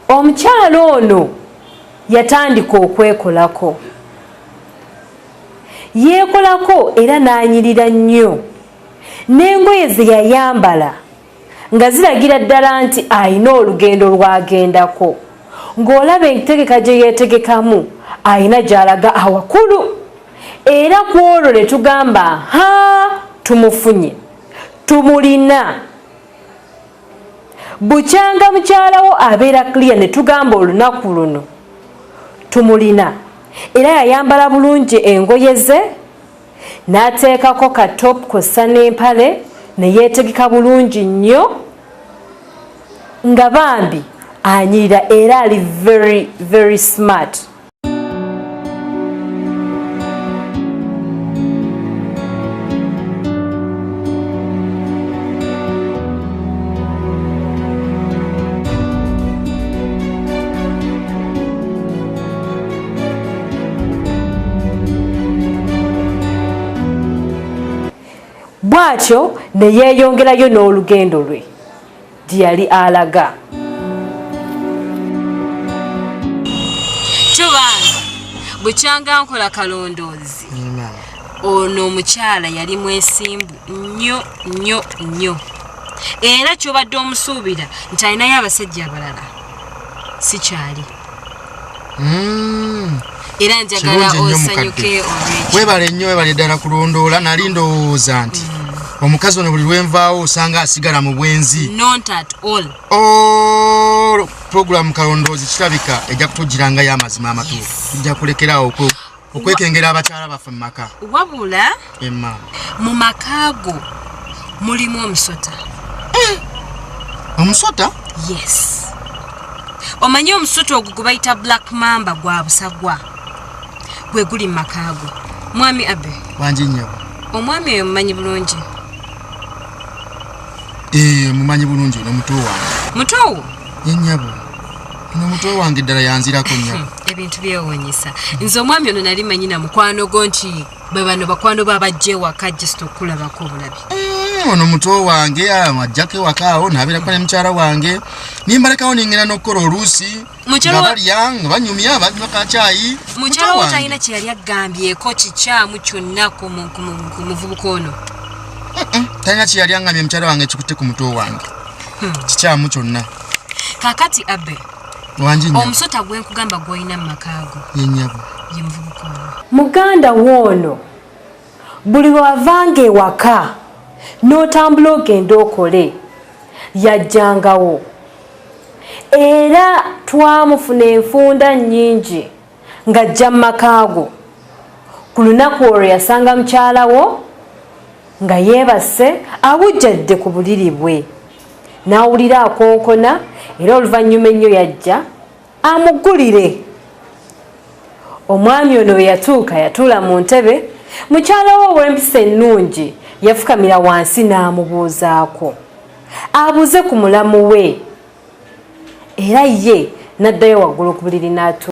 omukyala ono yatandika okwekolako, yeekolako era n'anyirira nnyo, n'engoye ze yayambala nga ziragira ddala nti ayina olugendo lwagendako, ng'olaba entegeka gye yeetegekamu ayina gy'alaga awakulu. Era ku olwo ne tugamba tumufunye, tumulina. Bukyanga mukyalawo abeera clear ne tugamba olunaku luno tumulina. Era yayambala bulungi engoye ze, n'ateekako ka top kw'ossa n'empale, ne yeetegeka bulungi nnyo, nga bambi anyirira era ali very very smart. Bwatyo ne yeeyongerayo n'olugendo lwe gye yali alaga. Tubanga bukyanga nkola Kalondozi. Ono omukyala yali mwesimbu nnyo nnyo nnyo. Era kyobadde omusuubira nti alinayo abasajja abalala sikyali. Era njagala osanyuke olwekyo. Webale nnyo, webale ddala kulondoola. Nali ndowooza nti omukazi ono buli lwenvaawo osanga asigala mu bwenzi. Not at all. Program Kalondozi kirabika ejja kutugirangayo amazima amatuufu. Tujja kulekerawo okwekengera abakyala baffe mu maka. Wabula mu makaago mulimu omusota. Omusota? Yes. Omanyi omusota ogwo gwe bayita Black Mamba gwa busagwa gwe guli mu makaago. Mwami Abe. Wangi nnyo. Omwami oyo mumanyi bulungi? Mumanyi bulungi no muto wange. Muto? Yennyabo. No muto wange ddala yanzirako nnyo. Ebintu byewuunyisa. Nze omwami ono nali manyi na mukwano go nti bwe bano bakwano babajja ewaka just okulabako obulabi. Ono muto wange amajjako ewaka awo n'abeerako ne mukyala wange. Nimbalekawo nengenda n'okukola oluusi. Nga balya nga banyumya banywa kacaayi. Mukyala wo talina kye yali agambyeko kikyamu kyonna ku muvubuka ono. Talina kye yali angambye mukyala wange kikutte ku muto wange. Kikyamu kyonna. Kakati Abe. Wangi nnyo. Omusota gwe nkugamba gw'olina mu makaago. Yennyabo. Ye muvubuka ono. Muganda woono buli lwavanga ewaka n'otambula ogenda okole yajjangawo. Era twamufuna enfunda nnyingi ng'ajja mu makaago. Ku lunaku olwo yasanga mukyalawo nga yeebase awujjadde ku buliri bwe, n'awulira akonkona, era oluvannyuma ennyo yajja amuggulire. Omwami ono bwe yatuuka yatuula mu ntebe, mukyalawo ow'empisa ennungi yafukamira wansi n'amubuuzaako abuuze ku mulamu we, era ye n'addayo waggulu ku buliri n'atuula.